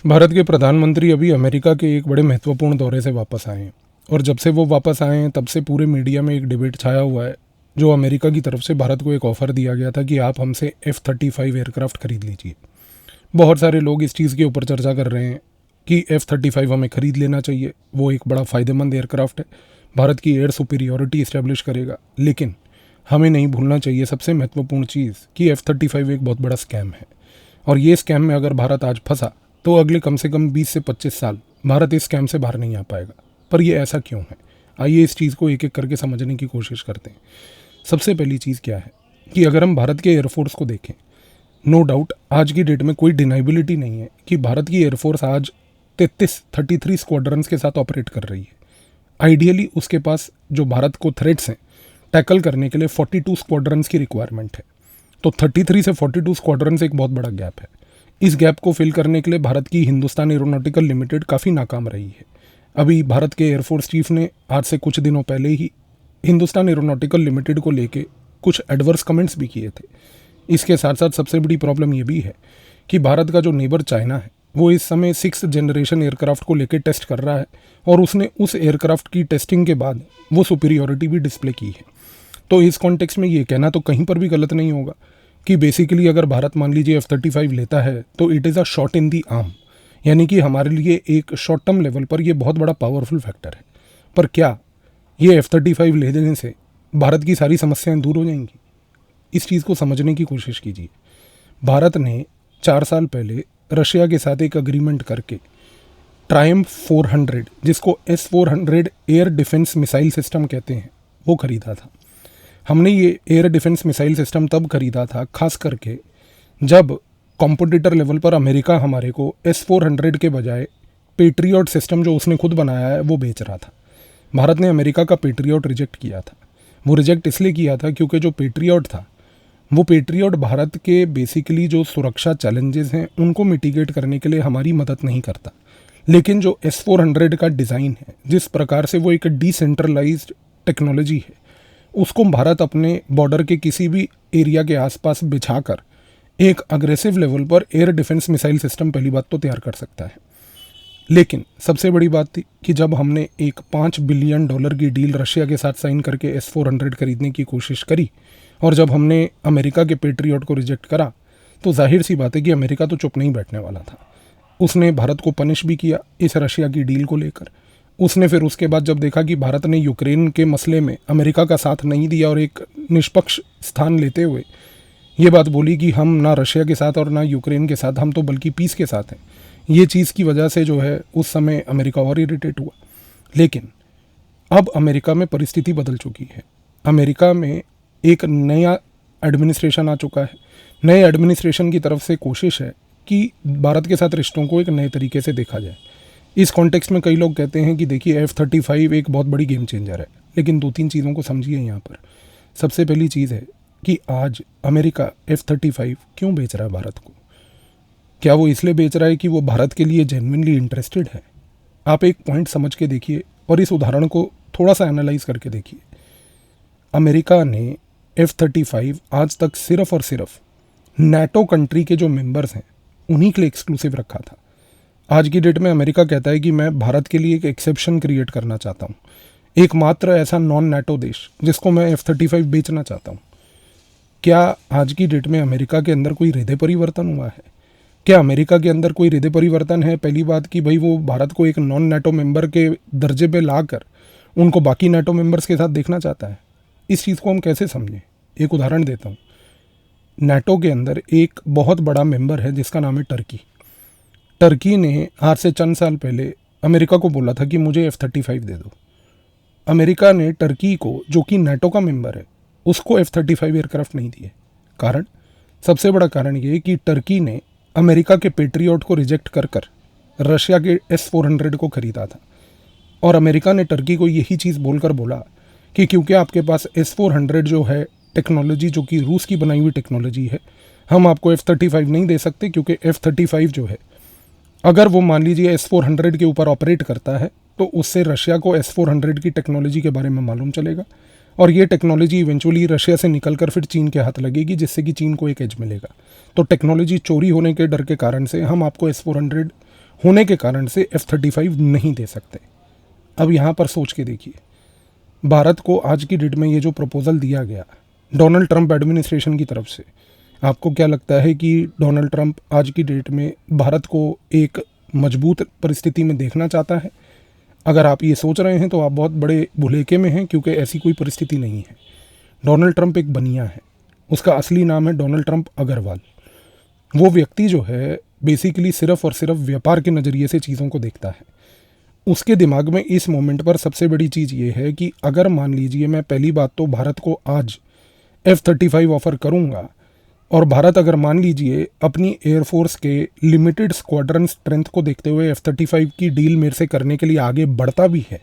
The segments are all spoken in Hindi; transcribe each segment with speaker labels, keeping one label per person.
Speaker 1: भारत के प्रधानमंत्री अभी अमेरिका के एक बड़े महत्वपूर्ण दौरे से वापस आए हैं और जब से वो वापस आए हैं तब से पूरे मीडिया में एक डिबेट छाया हुआ है। जो अमेरिका की तरफ से भारत को एक ऑफ़र दिया गया था कि आप हमसे F-35 एयरक्राफ्ट खरीद लीजिए। बहुत सारे लोग इस चीज़ के ऊपर चर्चा कर रहे हैं कि F-35 हमें ख़रीद लेना चाहिए, वो एक बड़ा फ़ायदेमंद एयरक्राफ्ट है, भारत की एयर सुपीरियॉरिटी इस्टेब्लिश करेगा। लेकिन हमें नहीं भूलना चाहिए सबसे महत्वपूर्ण चीज़ कि F-35 एक बहुत बड़ा स्कैम है और ये स्कैम में अगर भारत आज फंसा तो अगले कम से कम 20 से 25 साल भारत इस स्कैम से बाहर नहीं आ पाएगा। पर ये ऐसा क्यों है? आइए इस चीज़ को एक एक करके समझने की कोशिश करते हैं। सबसे पहली चीज़ क्या है कि अगर हम भारत के एयरफोर्स को देखें, नो डाउट आज की डेट में कोई डिनाइबिलिटी नहीं है कि भारत की एयरफोर्स आज 33 स्क्वाड्रंस के साथ ऑपरेट कर रही है। आइडियली उसके पास जो भारत को थ्रेट्स हैं टैकल करने के लिए 42 स्क्वाड्रंस की रिक्वायरमेंट है। तो 33 से 42 स्क्वाड्रंस एक बहुत बड़ा गैप है। इस गैप को फिल करने के लिए भारत की हिंदुस्तान एरोनॉटिकल लिमिटेड काफ़ी नाकाम रही है। अभी भारत के एयरफोर्स चीफ ने आज से कुछ दिनों पहले ही हिंदुस्तान एरोनॉटिकल लिमिटेड को लेके कुछ एडवर्स कमेंट्स भी किए थे। इसके साथ साथ सबसे बड़ी प्रॉब्लम ये भी है कि भारत का जो नेबर चाइना है वो इस समय 6th जनरेशन एयरक्राफ्ट को लेकर टेस्ट कर रहा है और उसने उस एयरक्राफ्ट की टेस्टिंग के बाद वो सुपीरियॉरिटी भी डिस्प्ले की है। तो इस कॉन्टेक्स्ट में ये कहना तो कहीं पर भी गलत नहीं होगा कि बेसिकली अगर भारत मान लीजिए F-35 लेता है तो it is a shot in the arm, यानी कि हमारे लिए एक शॉर्ट टर्म लेवल पर ये बहुत बड़ा पावरफुल फैक्टर है। पर क्या ये F-35 ले लेने से भारत की सारी समस्याएं दूर हो जाएंगी? इस चीज़ को समझने की कोशिश कीजिए। भारत ने 4 साल पहले रशिया के साथ एक अग्रीमेंट करके ट्रायम्फ 400, जिसको S-400 air defence missile system कहते हैं, वो खरीदा था। हमने ये एयर डिफेंस मिसाइल सिस्टम तब खरीदा था खास करके जब कॉम्पिटिटर लेवल पर अमेरिका हमारे को S-400 के बजाय पेट्रियट सिस्टम जो उसने खुद बनाया है वो बेच रहा था। भारत ने अमेरिका का पेट्रियट रिजेक्ट किया था। वो रिजेक्ट इसलिए किया था क्योंकि जो पेट्रियट था वो पेट्रियट भारत के बेसिकली जो सुरक्षा चैलेंजेस हैं उनको मिटिगेट करने के लिए हमारी मदद नहीं करता। लेकिन जो S-400 का डिज़ाइन है, जिस प्रकार से वो एक डिसेंट्रलाइज्ड टेक्नोलॉजी है, उसको भारत अपने बॉर्डर के किसी भी एरिया के आसपास बिछाकर एक अग्रेसिव लेवल पर एयर डिफेंस मिसाइल सिस्टम पहली बात तो तैयार कर सकता है। लेकिन सबसे बड़ी बात थी कि जब हमने एक $5 बिलियन की डील रशिया के साथ साइन करके S-400 खरीदने की कोशिश करी और जब हमने अमेरिका के पेट्रियट को रिजेक्ट करा तो जाहिर सी बात है कि अमेरिका तो चुप नहीं बैठने वाला था। उसने भारत को पनिश भी किया इस रशिया की डील को लेकर। उसने फिर उसके बाद जब देखा कि भारत ने यूक्रेन के मसले में अमेरिका का साथ नहीं दिया और एक निष्पक्ष स्थान लेते हुए ये बात बोली कि हम ना रशिया के साथ और ना यूक्रेन के साथ, हम तो बल्कि पीस के साथ हैं, ये चीज़ की वजह से जो है उस समय अमेरिका और इरिटेट हुआ। लेकिन अब अमेरिका में परिस्थिति बदल चुकी है। अमेरिका में एक नया एडमिनिस्ट्रेशन आ चुका है। नए एडमिनिस्ट्रेशन की तरफ से कोशिश है कि भारत के साथ रिश्तों को एक नए तरीके से देखा जाए। इस कॉन्टेक्स्ट में कई लोग कहते हैं कि देखिए F-35 एक बहुत बड़ी गेम चेंजर है, लेकिन 2-3 चीज़ों को समझिए यहाँ पर। सबसे पहली चीज़ है कि आज अमेरिका F-35 क्यों बेच रहा है भारत को? क्या वो इसलिए बेच रहा है कि वो भारत के लिए जेन्युइनली इंटरेस्टेड है? आप एक पॉइंट समझ के देखिए और इस उदाहरण को थोड़ा सा एनालाइज करके देखिए। अमेरिका ने F-35 आज तक सिर्फ और सिर्फ NATO कंट्री के जो मेंबर्स हैं उन्हीं के लिए एक्सक्लूसिव रखा था। आज की डेट में अमेरिका कहता है कि मैं भारत के लिए एक एक्सेप्शन क्रिएट करना चाहता हूँ, एकमात्र ऐसा नॉन NATO देश जिसको मैं F-35 बेचना चाहता हूँ। क्या आज की डेट में अमेरिका के अंदर कोई हृदय परिवर्तन हुआ है? क्या अमेरिका के अंदर कोई हृदय परिवर्तन है? पहली बात कि भाई वो भारत को एक नॉन NATO मेंबर के दर्जे पे लाकर उनको बाकी NATO मेंबर्स के साथ देखना चाहता है। इस चीज़ को हम कैसे समझें? एक उदाहरण देता हूँ। NATO के अंदर एक बहुत बड़ा मेंबर है जिसका नाम है टर्की। टर्की ने आज से चंद साल पहले अमेरिका को बोला था कि मुझे F-35 दे दो। अमेरिका ने टर्की को, जो कि NATO का मेंबर है, उसको F-35 एयरक्राफ्ट नहीं दिए। कारण, सबसे बड़ा कारण ये कि टर्की ने अमेरिका के पेट्रियट को रिजेक्ट कर रशिया के S-400 को खरीदा था और अमेरिका ने टर्की को यही चीज़ बोलकर बोला कि क्योंकि आपके पास S-400 जो है टेक्नोलॉजी, जो कि रूस की बनाई हुई टेक्नोलॉजी है, हम आपको F-35 नहीं दे सकते क्योंकि F-35 जो है अगर वो मान लीजिए S-400 के ऊपर ऑपरेट करता है तो उससे रशिया को S-400 की टेक्नोलॉजी के बारे में मालूम चलेगा और ये टेक्नोलॉजी इवेंचुअली रशिया से निकलकर फिर चीन के हाथ लगेगी, जिससे कि चीन को एक एज मिलेगा। तो टेक्नोलॉजी चोरी होने के डर के कारण से हम आपको S-400 होने के कारण से F-35 नहीं दे सकते। अब यहाँ पर सोच के देखिए, भारत को आज की डेट में ये जो प्रपोज़ल दिया गया डोनाल्ड ट्रंप एडमिनिस्ट्रेशन की तरफ से, आपको क्या लगता है कि डोनाल्ड ट्रंप आज की डेट में भारत को एक मजबूत परिस्थिति में देखना चाहता है? अगर आप ये सोच रहे हैं तो आप बहुत बड़े भुलेखे में हैं, क्योंकि ऐसी कोई परिस्थिति नहीं है। डोनाल्ड ट्रंप एक बनिया है, उसका असली नाम है डोनाल्ड ट्रंप अग्रवाल। वो व्यक्ति जो है बेसिकली सिर्फ और सिर्फ व्यापार के नज़रिए से चीज़ों को देखता है। उसके दिमाग में इस मोमेंट पर सबसे बड़ी चीज़ ये है कि अगर मान लीजिए मैं पहली बात तो भारत को आज F-35 ऑफ़र करूँगा, और भारत अगर मान लीजिए अपनी एयरफोर्स के लिमिटेड स्क्वाड्रन स्ट्रेंथ को देखते हुए F-35 की डील मेरे से करने के लिए आगे बढ़ता भी है,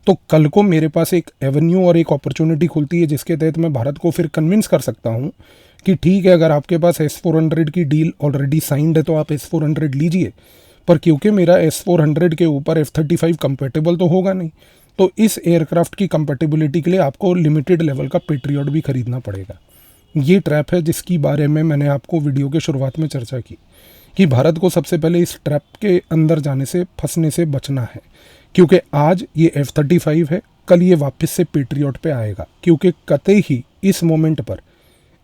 Speaker 1: तो कल को मेरे पास एक एवेन्यू और एक अपॉर्चुनिटी खुलती है जिसके तहत मैं भारत को फिर कन्विंस कर सकता हूँ कि ठीक है, अगर आपके पास S-400 की डील ऑलरेडी साइंड है तो आप S-400 लीजिए, पर क्योंकि मेरा S-400 के ऊपर F-35 कंपेटेबल तो होगा नहीं, तो इस एयरक्राफ्ट की कंपेटेबिलिटी के लिए आपको लिमिटेड लेवल का पेट्रियट भी खरीदना पड़ेगा। ये ट्रैप है जिसकी बारे में मैंने आपको वीडियो के शुरुआत में चर्चा की कि भारत को सबसे पहले इस ट्रैप के अंदर जाने से, फंसने से बचना है, क्योंकि आज ये F-35 है, कल ये वापस से पेट्रियट पे आएगा, क्योंकि कतई ही इस मोमेंट पर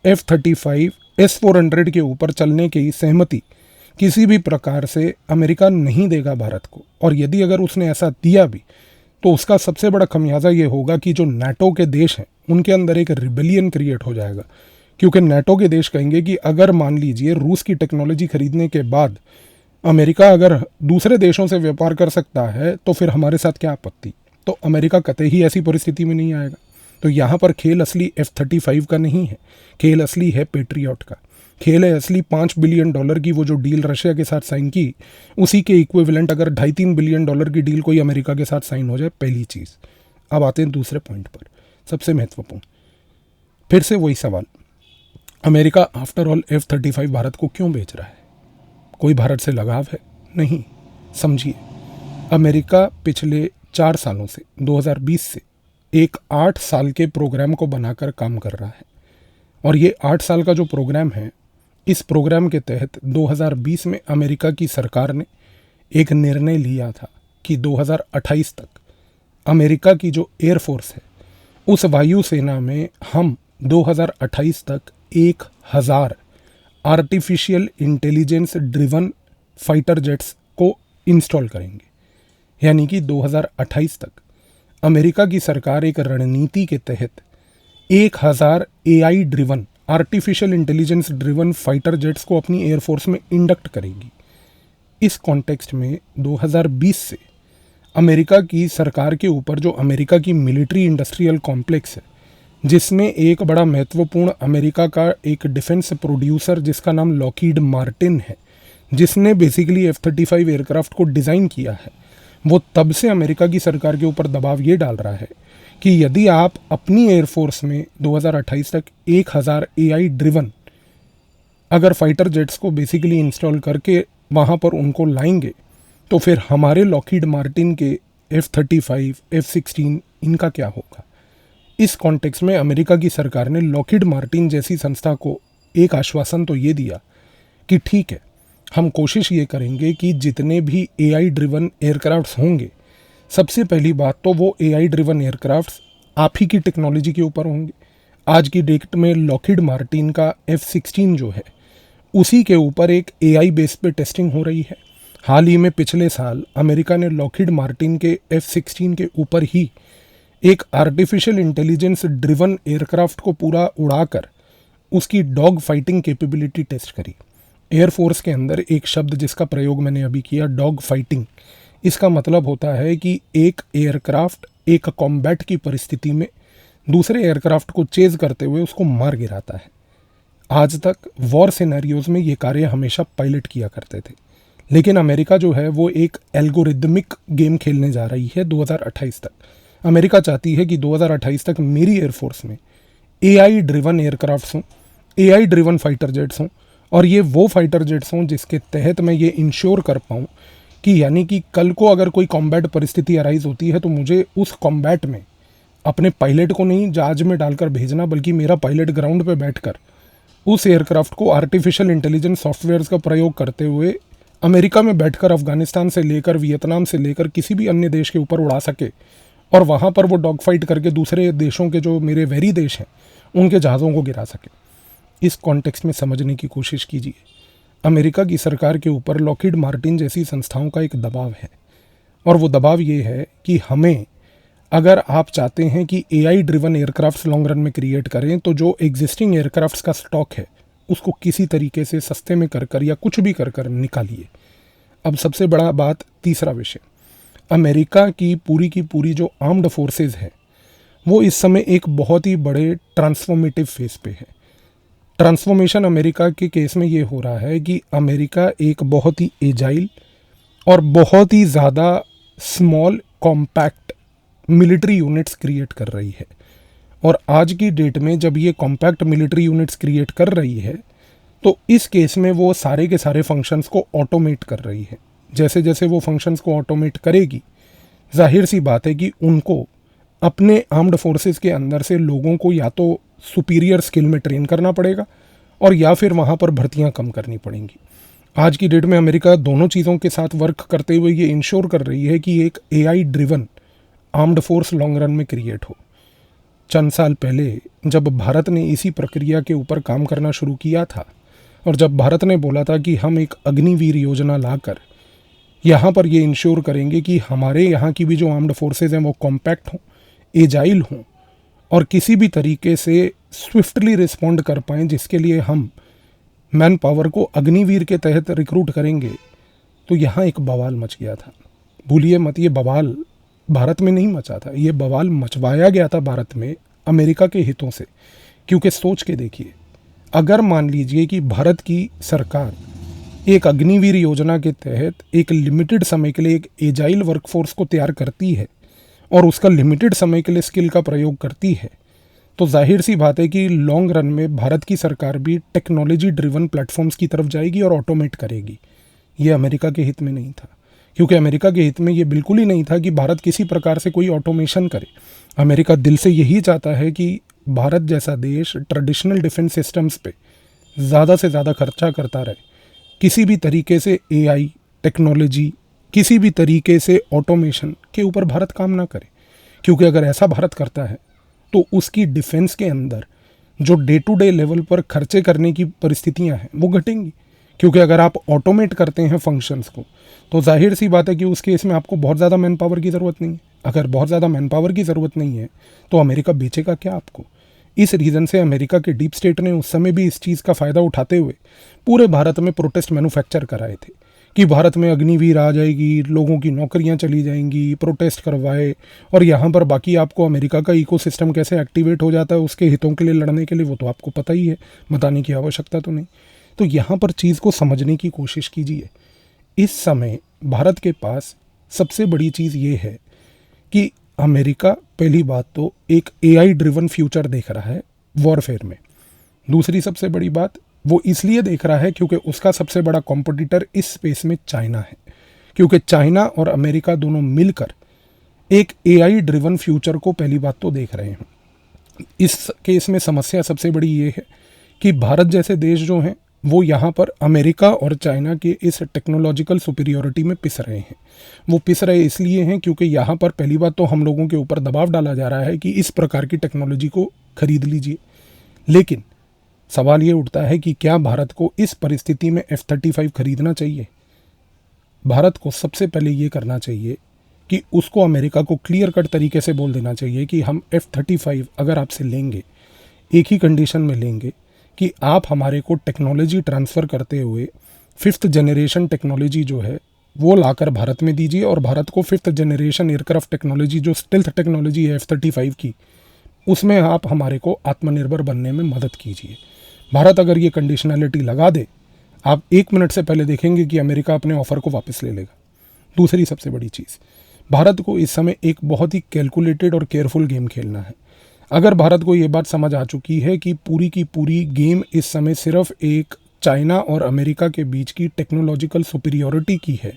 Speaker 1: F-35 S-400 के ऊपर चलने की सहमति किसी भी प्रकार से अमेरिका नहीं देगा भारत को। और यदि अगर उसने ऐसा दिया भी तो उसका सबसे बड़ा खमियाजा ये होगा कि जो नाटो के देश हैं उनके अंदर एक रिबेलियन क्रिएट हो जाएगा, क्योंकि नाटो के देश कहेंगे कि अगर मान लीजिए रूस की टेक्नोलॉजी खरीदने के बाद अमेरिका अगर दूसरे देशों से व्यापार कर सकता है तो फिर हमारे साथ क्या आपत्ति। तो अमेरिका कतई ही ऐसी परिस्थिति में नहीं आएगा। तो यहाँ पर खेल असली F-35 का नहीं है, खेल असली है पेट्रियट का। खेल है असली $5 बिलियन की वो जो डील रशिया के साथ साइन की, उसी के इक्विवेलेंट अगर $2.5-3 बिलियन की डील कोई अमेरिका के साथ साइन हो जाए, पहली चीज़। अब आते हैं दूसरे पॉइंट पर, सबसे महत्वपूर्ण। फिर से वही सवाल, America after all F-35 Bharat को क्यों बेच रहा है? कोई भारत से लगाव है? नहीं। समझिए, अमेरिका पिछले 4 सालों से 2020 से एक 8 साल के प्रोग्राम को बनाकर काम कर रहा है, और ये 8 साल का जो प्रोग्राम है, इस प्रोग्राम के तहत 2020 में अमेरिका की सरकार ने एक निर्णय लिया था कि 2028 तक अमेरिका की जो एयरफोर्स है उस वायुसेना में हम 2028 तक 1000 artificial intelligence driven fighter jets को इंस्टॉल करेंगे। यानी कि 2028 तक अमेरिका की सरकार एक रणनीति के तहत 1000 AI driven artificial intelligence driven fighter jets को अपनी एयरफोर्स में इंडक्ट करेगी। इस कॉन्टेक्स्ट में 2020 से अमेरिका की सरकार के ऊपर जो अमेरिका की मिलिट्री इंडस्ट्रियल कॉम्प्लेक्स है, जिसमें एक बड़ा महत्वपूर्ण अमेरिका का एक डिफेंस प्रोड्यूसर जिसका नाम लॉकहीड मार्टिन है, जिसने बेसिकली F-35 एयरक्राफ्ट को डिज़ाइन किया है, वो तब से अमेरिका की सरकार के ऊपर दबाव ये डाल रहा है कि यदि आप अपनी एयरफोर्स में 2028 तक 1000 AI ड्रिवन अगर फाइटर जेट्स को बेसिकली इंस्टॉल करके वहाँ पर उनको लाएंगे, तो फिर हमारे लॉकहीड मार्टिन के F-35, F-16 इनका क्या होगा। इस कॉन्टेक्स्ट में अमेरिका की सरकार ने लॉकहीड मार्टिन जैसी संस्था को एक आश्वासन तो ये दिया कि ठीक है, हम कोशिश ये करेंगे कि जितने भी AI ड्रिवन एयरक्राफ्ट्स होंगे, सबसे पहली बात तो वो AI ड्रिवन एयरक्राफ्ट्स आप ही की टेक्नोलॉजी के ऊपर होंगे। आज की डेट में लॉकहीड मार्टिन का F-16 जो है उसी के ऊपर एक AI बेस पे टेस्टिंग हो रही है। हाल ही में पिछले साल अमेरिका ने लॉकहीड मार्टिन के F-16 के ऊपर ही एक आर्टिफिशियल इंटेलिजेंस ड्रिवन एयरक्राफ्ट को पूरा उड़ाकर उसकी डॉग फाइटिंग कैपेबिलिटी टेस्ट करी। एयरफोर्स के अंदर एक शब्द जिसका प्रयोग मैंने अभी किया, डॉग फाइटिंग, इसका मतलब होता है कि एक एयरक्राफ्ट एक कॉम्बैट की परिस्थिति में दूसरे एयरक्राफ्ट को चेज करते हुए उसको मार गिराता है। आज तक वॉर सिनेरियोज में ये कार्य हमेशा पायलट किया करते थे, लेकिन अमेरिका जो है वो एक एल्गोरिदमिक गेम खेलने जा रही है 2028 तक। अमेरिका चाहती है कि 2028 तक मेरी एयरफोर्स में AI ड्रिवन एयरक्राफ्ट्स हों, AI ड्रिवन फाइटर जेट्स हों, और ये वो फाइटर जेट्स हों जिसके तहत मैं ये इंश्योर कर पाऊँ कि यानी कि कल को अगर कोई कॉम्बैट परिस्थिति अराइज होती है तो मुझे उस कॉम्बैट में अपने पायलट को नहीं जहाज में डालकर भेजना, बल्कि मेरा पायलट ग्राउंड पे बैठकर उस एयरक्राफ्ट को आर्टिफिशियल इंटेलिजेंस सॉफ्टवेयर्स का प्रयोग करते हुए अमेरिका में बैठकर अफगानिस्तान से लेकर वियतनाम से लेकर किसी भी अन्य देश के ऊपर उड़ा सके और वहाँ पर वो डॉग फाइट करके दूसरे देशों के जो मेरे वैरी देश हैं उनके जहाज़ों को गिरा सके। इस कॉन्टेक्स्ट में समझने की कोशिश कीजिए, अमेरिका की सरकार के ऊपर लॉकहीड मार्टिन जैसी संस्थाओं का एक दबाव है, और वो दबाव ये है कि हमें, अगर आप चाहते हैं कि AI driven aircrafts long run में क्रिएट करें, तो जो एग्जिस्टिंग एयरक्राफ्ट्स का स्टॉक है उसको किसी तरीके से सस्ते में कर या कुछ भी कर निकालिए। अब सबसे बड़ा बात, तीसरा विषय, अमेरिका की पूरी जो आर्म्ड फोर्सेस है वो इस समय एक बहुत ही बड़े ट्रांसफॉर्मेटिव फेज पे है। ट्रांसफॉर्मेशन अमेरिका के केस में ये हो रहा है कि अमेरिका एक बहुत ही एजाइल और बहुत ही ज़्यादा small compact military units create कर रही है। और आज की डेट में जब ये कॉम्पैक्ट मिलिट्री यूनिट्स क्रिएट कर रही है तो इस केस में वो सारे के सारे फंक्शंस को ऑटोमेट कर रही है। जैसे जैसे वो फंक्शंस को ऑटोमेट करेगी, जाहिर सी बात है कि उनको अपने आर्म्ड फोर्सेस के अंदर से लोगों को या तो सुपीरियर स्किल में ट्रेन करना पड़ेगा और या फिर वहाँ पर भर्तियाँ कम करनी पड़ेंगी। आज की डेट में अमेरिका दोनों चीज़ों के साथ वर्क करते हुए ये इंश्योर कर रही है कि एक AI driven armed force long run में क्रिएट हो। चंद साल पहले जब भारत ने इसी प्रक्रिया के ऊपर काम करना शुरू किया था और जब भारत ने बोला था कि हम एक अग्निवीर योजना लाकर यहाँ पर ये इंश्योर करेंगे कि हमारे यहाँ की भी जो आर्म्ड फोर्सेज हैं वो कॉम्पैक्ट हों, एजाइल हों और किसी भी तरीके से स्विफ्टली रिस्पॉन्ड कर पाएँ, जिसके लिए हम मैन पावर को अग्निवीर के तहत रिक्रूट करेंगे, तो यहाँ एक बवाल मच गया था। भूलिए मत, ये बवाल भारत में नहीं मचा था, ये बवाल मचवाया गया था भारत में अमेरिका के हितों से। क्योंकि सोच के देखिए, अगर मान लीजिए कि भारत की सरकार एक अग्निवीर योजना के तहत एक लिमिटेड समय के लिए एक एजाइल वर्कफोर्स को तैयार करती है और उसका लिमिटेड समय के लिए स्किल का प्रयोग करती है, तो जाहिर सी बात है कि लॉन्ग रन में भारत की सरकार भी टेक्नोलॉजी ड्रिवन प्लेटफॉर्म्स की तरफ जाएगी और ऑटोमेट करेगी। ये अमेरिका के हित में नहीं था, क्योंकि अमेरिका के हित में ये बिल्कुल ही नहीं था कि भारत किसी प्रकार से कोई ऑटोमेशन करे। अमेरिका दिल से यही चाहता है कि भारत जैसा देश ट्रेडिशनल डिफेंस सिस्टम्स पे ज़्यादा से ज़्यादा खर्चा करता रहे, किसी भी तरीके से AI टेक्नोलॉजी, किसी भी तरीके से ऑटोमेशन के ऊपर भारत काम ना करे। क्योंकि अगर ऐसा भारत करता है तो उसकी डिफेंस के अंदर जो डे टू डे लेवल पर खर्चे करने की परिस्थितियां हैं वो घटेंगी। क्योंकि अगर आप ऑटोमेट करते हैं फंक्शंस को तो जाहिर सी बात है कि उस केस में आपको बहुत ज़्यादा मैन पावर की ज़रूरत नहीं है। अगर बहुत ज़्यादा मैन पावर की ज़रूरत नहीं है तो अमेरिका बेचेगा क्या आपको? इस रीज़न से अमेरिका के डीप स्टेट ने उस समय भी इस चीज़ का फ़ायदा उठाते हुए पूरे भारत में प्रोटेस्ट मैन्युफैक्चर कराए थे कि भारत में अग्निवीर आ जाएगी, लोगों की नौकरियां चली जाएंगी, प्रोटेस्ट करवाए। और यहाँ पर बाकी आपको अमेरिका का इकोसिस्टम कैसे एक्टिवेट हो जाता है उसके हितों के लिए लड़ने के लिए, वो तो आपको पता ही है, बताने की आवश्यकता तो नहीं। तो यहाँ पर चीज़ को समझने की कोशिश कीजिए। इस समय भारत के पास सबसे बड़ी चीज़ ये है कि अमेरिका पहली बात तो एक AI ड्रिवन फ्यूचर देख रहा है वॉरफेयर में। दूसरी सबसे बड़ी बात वो इसलिए देख रहा है क्योंकि उसका सबसे बड़ा कॉम्पिटिटर इस स्पेस में चाइना है। क्योंकि चाइना और अमेरिका दोनों मिलकर एक AI ड्रिवन फ्यूचर को पहली बात तो देख रहे हैं। इस केस में समस्या सबसे बड़ी ये है कि भारत जैसे देश जो हैं वो यहाँ पर अमेरिका और चाइना के इस टेक्नोलॉजिकल सुपीरियोरिटी में पिस रहे हैं। वो पिस रहे इसलिए हैं क्योंकि यहाँ पर पहली बात तो हम लोगों के ऊपर दबाव डाला जा रहा है कि इस प्रकार की टेक्नोलॉजी को खरीद लीजिए। लेकिन सवाल ये उठता है कि क्या भारत को इस परिस्थिति में F-35 खरीदना चाहिए? भारत को सबसे पहले ये करना चाहिए कि उसको अमेरिका को क्लियर कट तरीके से बोल देना चाहिए कि हम F-35 अगर आपसे लेंगे, एक ही कंडीशन में लेंगे कि आप हमारे को टेक्नोलॉजी ट्रांसफ़र करते हुए 5th जनरेशन टेक्नोलॉजी जो है वो लाकर भारत में दीजिए और भारत को 5th जनरेशन एयरक्राफ्ट टेक्नोलॉजी जो स्टेल्थ टेक्नोलॉजी है F-35 की, उसमें आप हमारे को आत्मनिर्भर बनने में मदद कीजिए। भारत अगर ये कंडीशनैलिटी लगा दे, आप 1 मिनट से पहले देखेंगे कि अमेरिका अपने ऑफ़र को वापस ले लेगा। दूसरी सबसे बड़ी चीज़, भारत को इस समय एक बहुत ही कैलकुलेटेड और केयरफुल गेम खेलना है। अगर भारत को ये बात समझ आ चुकी है कि पूरी की पूरी गेम इस समय सिर्फ एक चाइना और अमेरिका के बीच की टेक्नोलॉजिकल सुपीरियोरिटी की है,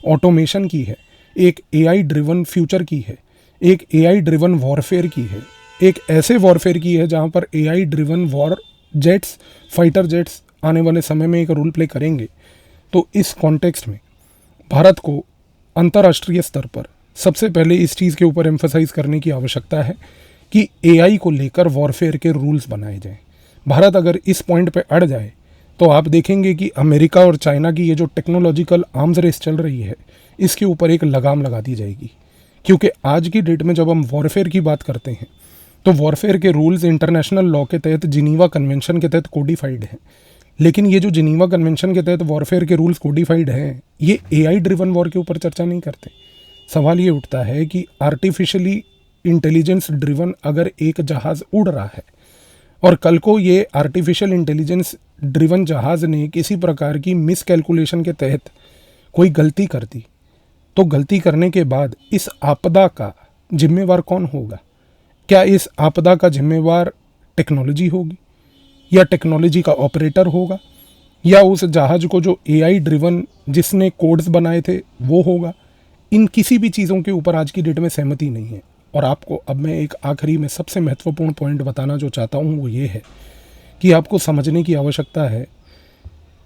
Speaker 1: ऑटोमेशन की है, एक AI ड्रिवन फ्यूचर की है, एक AI ड्रिवन वॉरफेयर की है, एक ऐसे वॉरफेयर की है जहाँ पर AI driven war jets, fighter jets आने वाले समय में एक रोल प्ले करेंगे, तो इस कॉन्टेक्स्ट में भारत को अंतर्राष्ट्रीय स्तर पर सबसे पहले इस चीज़ के ऊपर एम्फसाइज करने की आवश्यकता है कि एआई को लेकर वॉरफेयर के रूल्स बनाए जाएं। भारत अगर इस पॉइंट पे अड़ जाए तो आप देखेंगे कि अमेरिका और चाइना की ये जो टेक्नोलॉजिकल आर्म्स रेस चल रही है, इसके ऊपर एक लगाम लगा दी जाएगी। क्योंकि आज की डेट में जब हम वॉरफेयर की बात करते हैं तो वॉरफेयर के रूल्स इंटरनेशनल लॉ के तहत जिनीवा कन्वेंशन के तहत कोडिफाइड हैं। लेकिन ये जो जिनीवा कन्वेंशन के तहत वॉरफेयर के रूल्स कोडिफाइड हैं, ये एआई ड्रिवन वॉर के ऊपर चर्चा नहीं करते। सवाल ये उठता है कि आर्टिफिशियली इंटेलिजेंस ड्रिवन अगर एक जहाज़ उड़ रहा है और कल को ये आर्टिफिशियल इंटेलिजेंस ड्रिवन जहाज़ ने किसी प्रकार की मिस कैलकुलेशन के तहत कोई गलती कर दी, तो गलती करने के बाद इस आपदा का जिम्मेवार कौन होगा? क्या इस आपदा का जिम्मेवार टेक्नोलॉजी होगी, या टेक्नोलॉजी का ऑपरेटर होगा, या उस जहाज़ को जो एआई ड्रिवन जिसने कोड्स बनाए थे वो होगा? इन किसी भी चीज़ों के ऊपर आज की डेट में सहमति नहीं है। और आपको अब मैं एक आखिरी में सबसे महत्वपूर्ण पॉइंट बताना जो चाहता हूँ वो ये है कि आपको समझने की आवश्यकता है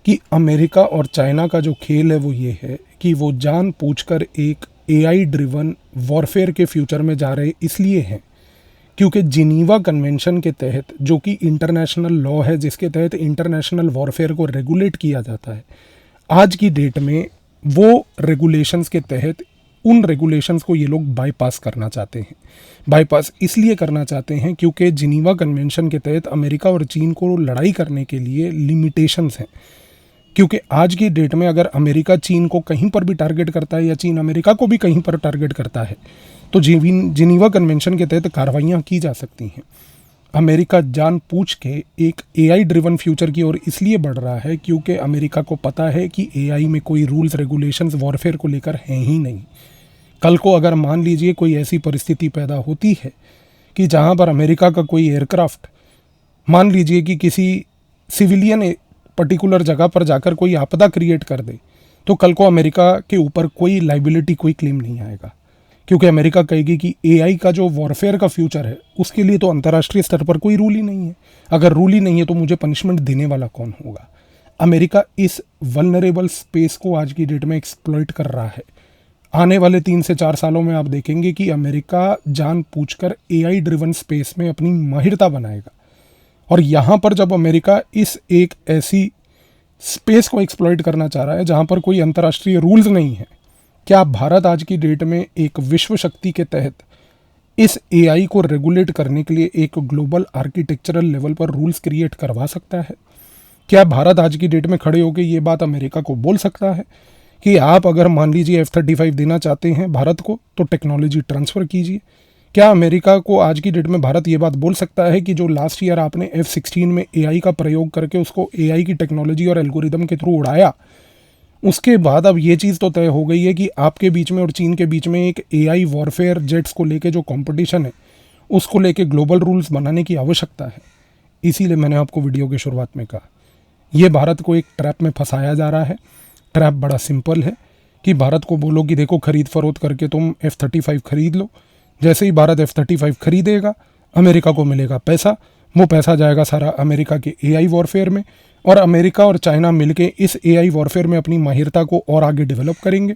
Speaker 1: कि अमेरिका और चाइना का जो खेल है वो ये है कि वो जानबूझकर एक एआई ड्रिवन वॉरफेयर के फ्यूचर में जा रहे इसलिए हैं क्योंकि जिनीवा कन्वेंशन के तहत, जो कि इंटरनेशनल लॉ है जिसके तहत इंटरनेशनल वॉरफेयर को रेगुलेट किया जाता है, आज की डेट में वो रेगुलेशंस के तहत उन रेगुलेशंस को ये लोग बाईपास करना चाहते हैं। बाईपास इसलिए करना चाहते हैं क्योंकि जिनीवा कन्वेंशन के तहत अमेरिका और चीन को लड़ाई करने के लिए लिमिटेशंस हैं। क्योंकि आज की डेट में अगर अमेरिका चीन को कहीं पर भी टारगेट करता है या चीन अमेरिका को भी कहीं पर टारगेट करता है तो जिनीवा कन्वेंशन के तहत कार्रवाइयाँ की जा सकती हैं। अमेरिका जानबूझ के एक एआई ड्रिवन फ्यूचर की ओर इसलिए बढ़ रहा है क्योंकि अमेरिका को पता है कि एआई में कोई रूल्स रेगुलेशंस वॉरफेयर को लेकर हैं ही नहीं। कल को अगर मान लीजिए कोई ऐसी परिस्थिति पैदा होती है कि जहां पर अमेरिका का कोई एयरक्राफ्ट, मान लीजिए कि किसी सिविलियन पर्टिकुलर जगह पर जाकर कोई आपदा क्रिएट कर दे, तो कल को अमेरिका के ऊपर कोई लाइबिलिटी, कोई क्लेम नहीं आएगा। क्योंकि अमेरिका कहेगी कि एआई का जो वॉरफेयर का फ्यूचर है उसके लिए तो अंतर्राष्ट्रीय स्तर पर कोई रूल ही नहीं है। अगर रूल ही नहीं है तो मुझे पनिशमेंट देने वाला कौन होगा? अमेरिका इस वल्नरेबल स्पेस को आज की डेट में एक्सप्लॉइट कर रहा है। आने वाले 3 से 4 सालों में आप देखेंगे कि अमेरिका जानबूझकर एआई ड्रिवन स्पेस में अपनी माहिरता बनाएगा। और यहाँ पर जब अमेरिका इस एक ऐसी स्पेस को एक्सप्लॉइट करना चाह रहा है जहाँ पर कोई अंतर्राष्ट्रीय रूल्स नहीं है, क्या भारत आज की डेट में एक विश्व शक्ति के तहत इस एआई को रेगुलेट करने के लिए एक ग्लोबल आर्किटेक्चरल लेवल पर रूल्स क्रिएट करवा सकता है? क्या भारत आज की डेट में खड़े होकर ये बात अमेरिका को बोल सकता है कि आप अगर मान लीजिए F-35 देना चाहते हैं भारत को तो टेक्नोलॉजी ट्रांसफ़र कीजिए? क्या अमेरिका को आज की डेट में भारत ये बात बोल सकता है कि जो लास्ट ईयर आपने F-16 में एआई का प्रयोग करके उसको एआई की टेक्नोलॉजी और एल्गोरिदम के थ्रू उड़ाया, उसके बाद अब ये चीज़ तो तय हो गई है कि आपके बीच में और चीन के बीच में एक एआई वॉरफेयर जेट्स को लेके जो कंपटीशन है उसको लेके ग्लोबल रूल्स बनाने की आवश्यकता है। इसीलिए मैंने आपको वीडियो के शुरुआत में कहा, ये भारत को एक ट्रैप में फंसाया जा रहा है। ट्रैप बड़ा सिंपल है कि भारत को बोलो कि देखो खरीद फरोख्त करके तुम F-35 खरीद लो। जैसे ही भारत F-35 खरीदेगा, अमेरिका को मिलेगा पैसा, वो पैसा जाएगा सारा अमेरिका के एआई वॉरफेयर में, और अमेरिका और चाइना मिलके इस एआई वॉरफेयर में अपनी माहिरता को और आगे डेवलप करेंगे।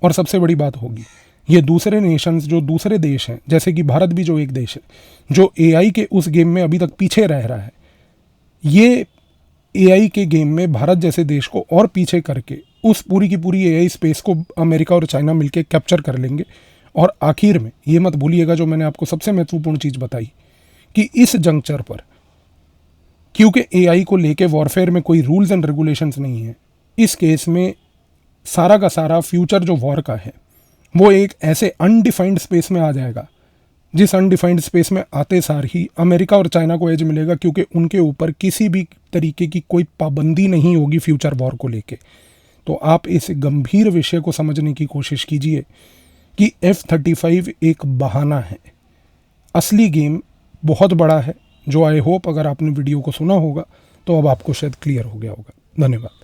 Speaker 1: और सबसे बड़ी बात होगी, ये दूसरे नेशंस, जो दूसरे देश हैं, जैसे कि भारत भी जो एक देश है जो एआई के उस गेम में अभी तक पीछे रह रहा है, ये एआई के गेम में भारत जैसे देश को और पीछे करके उस पूरी की पूरी एआई स्पेस को अमेरिका और चाइना मिलके कैप्चर कर लेंगे। और आखिर में ये मत भूलिएगा जो मैंने आपको सबसे महत्वपूर्ण चीज़ बताई कि इस जंक्चर पर, क्योंकि एआई को लेके वॉरफेयर में कोई रूल्स एंड रेगुलेशंस नहीं है, इस केस में सारा का सारा फ्यूचर जो वॉर का है वो एक ऐसे अनडिफाइंड स्पेस में आ जाएगा, जिस अनडिफाइंड स्पेस में आते सार ही अमेरिका और चाइना को एज मिलेगा, क्योंकि उनके ऊपर किसी भी तरीके की कोई पाबंदी नहीं होगी फ्यूचर वॉर को लेके। तो आप इस गंभीर विषय को समझने की कोशिश कीजिए कि F-35 एक बहाना है, असली गेम बहुत बड़ा है, जो आई होप अगर आपने वीडियो को सुना होगा तो अब आपको शायद क्लियर हो गया होगा। धन्यवाद।